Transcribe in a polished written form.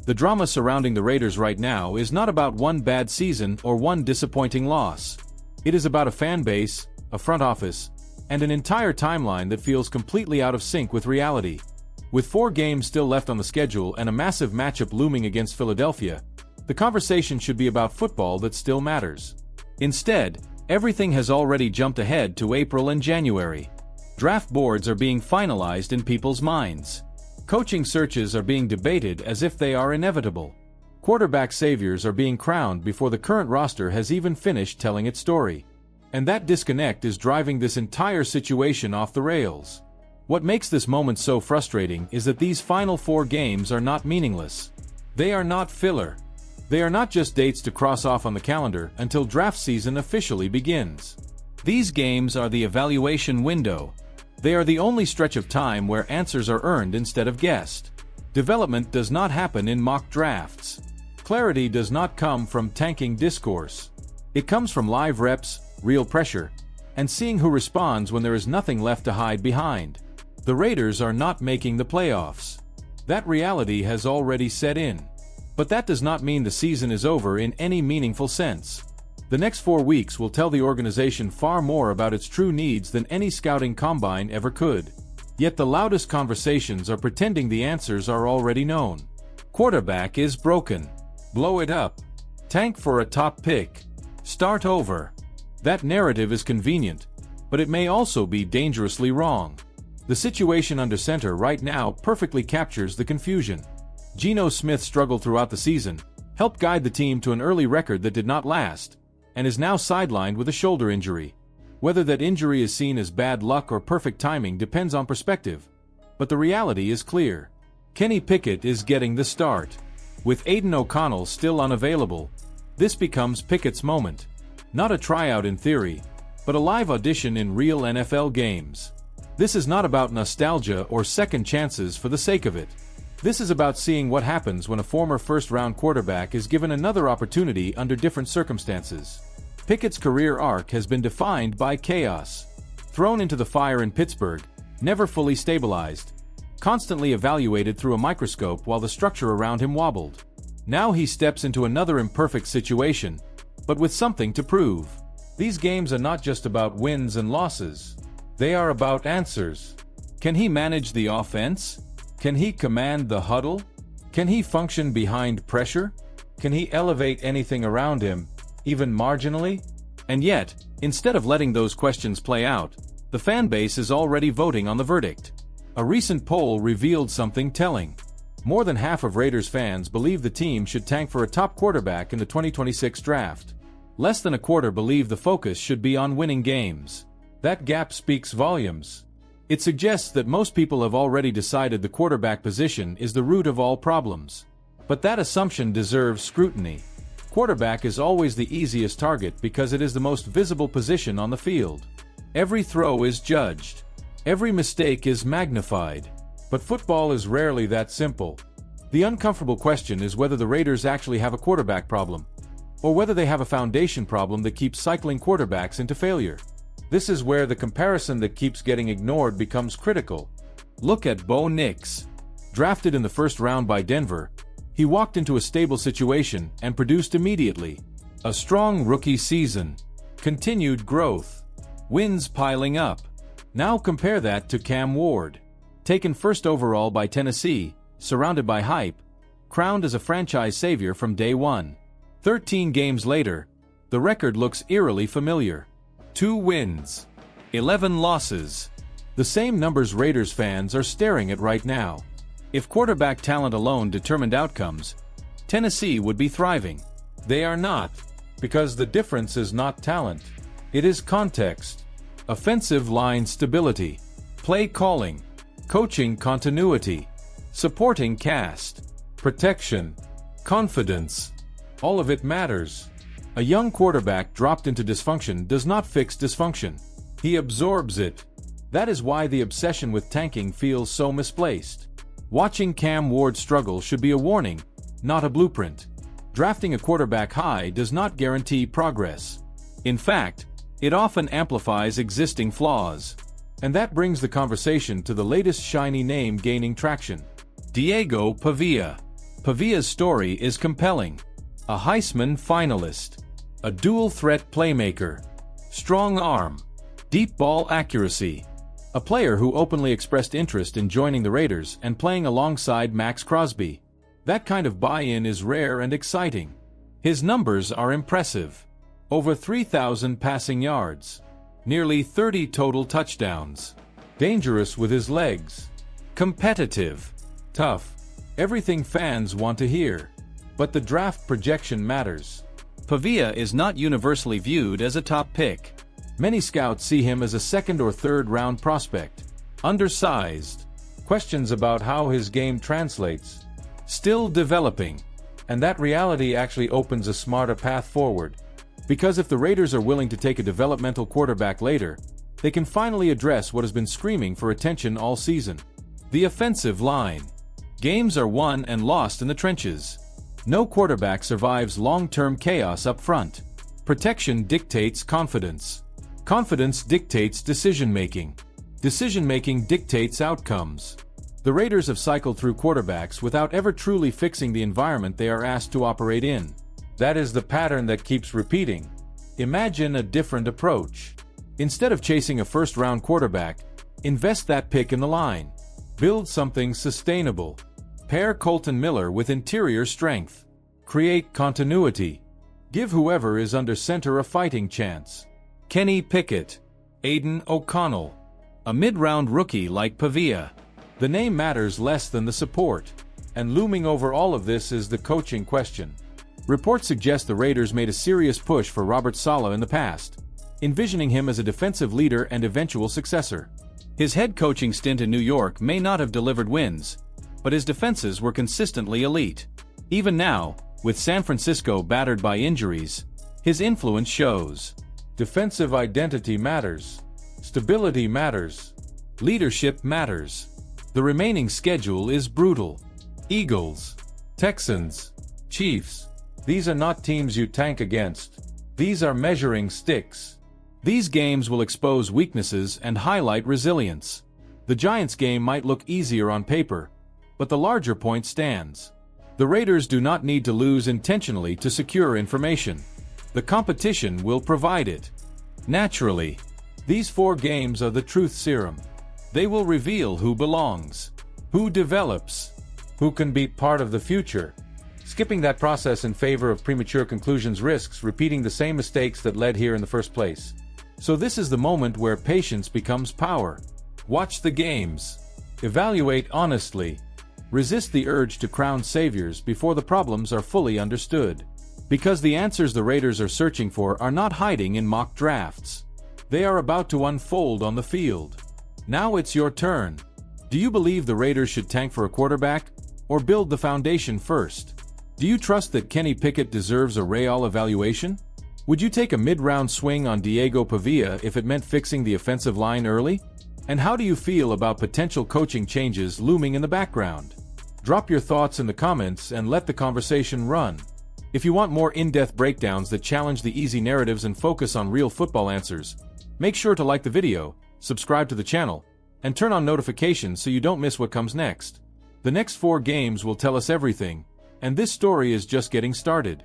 The drama surrounding the Raiders right now is not about one bad season or one disappointing loss. It is about a fan base, a front office, and an entire timeline that feels completely out of sync with reality. With 4 games still left on the schedule and a massive matchup looming against Philadelphia, the conversation should be about football that still matters. Instead, everything has already jumped ahead to April and January. Draft boards are being finalized in people's minds. Coaching searches are being debated as if they are inevitable. Quarterback saviors are being crowned before the current roster has even finished telling its story. And that disconnect is driving this entire situation off the rails. What makes this moment so frustrating is that these final 4 games are not meaningless. They are not filler. They are not just dates to cross off on the calendar until draft season officially begins. These games are the evaluation window. They are the only stretch of time where answers are earned instead of guessed. Development does not happen in mock drafts. Clarity does not come from tanking discourse. It comes from live reps, real pressure, and seeing who responds when there is nothing left to hide behind. The Raiders are not making the playoffs. That reality has already set in. But that does not mean the season is over in any meaningful sense. The next 4 weeks will tell the organization far more about its true needs than any scouting combine ever could. Yet the loudest conversations are pretending the answers are already known. Quarterback is broken. Blow it up. Tank for a top pick. Start over. That narrative is convenient, but it may also be dangerously wrong. The situation under center right now perfectly captures the confusion. Geno Smith struggled throughout the season, helped guide the team to an early record that did not last, and is now sidelined with a shoulder injury. Whether that injury is seen as bad luck or perfect timing depends on perspective. But the reality is clear. Kenny Pickett is getting the start. With Aiden O'Connell still unavailable, this becomes Pickett's moment. Not a tryout in theory, but a live audition in real NFL games. This is not about nostalgia or second chances for the sake of it. This is about seeing what happens when a former first-round quarterback is given another opportunity under different circumstances. Pickett's career arc has been defined by chaos. Thrown into the fire in Pittsburgh, never fully stabilized, constantly evaluated through a microscope while the structure around him wobbled. Now he steps into another imperfect situation, but with something to prove. These games are not just about wins and losses. They are about answers. Can he manage the offense? Can he command the huddle? Can he function behind pressure? Can he elevate anything around him, even marginally? And yet, instead of letting those questions play out, the fan base is already voting on the verdict. A recent poll revealed something telling. More than half of Raiders fans believe the team should tank for a top quarterback in the 2026 draft. Less than a quarter believe the focus should be on winning games. That gap speaks volumes. It suggests that most people have already decided the quarterback position is the root of all problems. But that assumption deserves scrutiny. Quarterback is always the easiest target because it is the most visible position on the field. Every throw is judged. Every mistake is magnified. But football is rarely that simple. The uncomfortable question is whether the Raiders actually have a quarterback problem, or whether they have a foundation problem that keeps cycling quarterbacks into failure. This is where the comparison that keeps getting ignored becomes critical. Look at Bo Nix. Drafted in the first round by Denver, he walked into a stable situation and produced immediately. A strong rookie season. Continued growth. Wins piling up. Now compare that to Cam Ward. Taken first overall by Tennessee, surrounded by hype, crowned as a franchise savior from day one. 13 games later, the record looks eerily familiar. 2 wins, 11 losses. The same numbers Raiders fans are staring at right now. If quarterback talent alone determined outcomes, Tennessee would be thriving. They are not, because the difference is not talent. It is context. Offensive line stability, play calling, coaching continuity, supporting cast, protection, confidence. All of it matters. A young quarterback dropped into dysfunction does not fix dysfunction. He absorbs it. That is why the obsession with tanking feels so misplaced. Watching Cam Ward struggle should be a warning, not a blueprint. Drafting a quarterback high does not guarantee progress. In fact, it often amplifies existing flaws. And that brings the conversation to the latest shiny name gaining traction. Diego Pavia. Pavia's story is compelling. A Heisman finalist. A dual-threat playmaker. Strong arm. Deep ball accuracy. A player who openly expressed interest in joining the Raiders and playing alongside Max Crosby. That kind of buy-in is rare and exciting. His numbers are impressive. Over 3,000 passing yards. Nearly 30 total touchdowns. Dangerous with his legs. Competitive. Tough. Everything fans want to hear. But the draft projection matters. Pavia is not universally viewed as a top pick. Many scouts see him as a second or third round prospect. Undersized. Questions about how his game translates. Still developing. And that reality actually opens a smarter path forward. Because if the Raiders are willing to take a developmental quarterback later, they can finally address what has been screaming for attention all season. The offensive line. Games are won and lost in the trenches. No quarterback survives long-term chaos up front. Protection dictates confidence. Confidence dictates decision-making. Decision-making dictates outcomes. The Raiders have cycled through quarterbacks without ever truly fixing the environment they are asked to operate in. That is the pattern that keeps repeating. Imagine a different approach. Instead of chasing a first-round quarterback, invest that pick in the line. Build something sustainable. Pair Colton Miller with interior strength. Create continuity. Give whoever is under center a fighting chance. Kenny Pickett. Aiden O'Connell. A mid-round rookie like Pavia. The name matters less than the support. And looming over all of this is the coaching question. Reports suggest the Raiders made a serious push for Robert Saleh in the past, envisioning him as a defensive leader and eventual successor. His head coaching stint in New York may not have delivered wins, but his defenses were consistently elite. Even now, with San Francisco battered by injuries, his influence shows. Defensive identity matters. Stability matters. Leadership matters. The remaining schedule is brutal. Eagles, Texans, Chiefs. These are not teams you tank against. These are measuring sticks. These games will expose weaknesses and highlight resilience. The Giants game might look easier on paper, but the larger point stands. The Raiders do not need to lose intentionally to secure information. The competition will provide it. Naturally, these 4 games are the truth serum. They will reveal who belongs, who develops, who can be part of the future. Skipping that process in favor of premature conclusions risks repeating the same mistakes that led here in the first place. So this is the moment where patience becomes power. Watch the games. Evaluate honestly. Resist the urge to crown saviors before the problems are fully understood. Because the answers the Raiders are searching for are not hiding in mock drafts. They are about to unfold on the field. Now it's your turn. Do you believe the Raiders should tank for a quarterback, or build the foundation first? Do you trust that Kenny Pickett deserves a Real evaluation? Would you take a mid-round swing on Diego Pavia if it meant fixing the offensive line early? And how do you feel about potential coaching changes looming in the background? Drop your thoughts in the comments and let the conversation run. If you want more in-depth breakdowns that challenge the easy narratives and focus on real football answers, make sure to like the video, subscribe to the channel, and turn on notifications so you don't miss what comes next. The next 4 games will tell us everything, and this story is just getting started.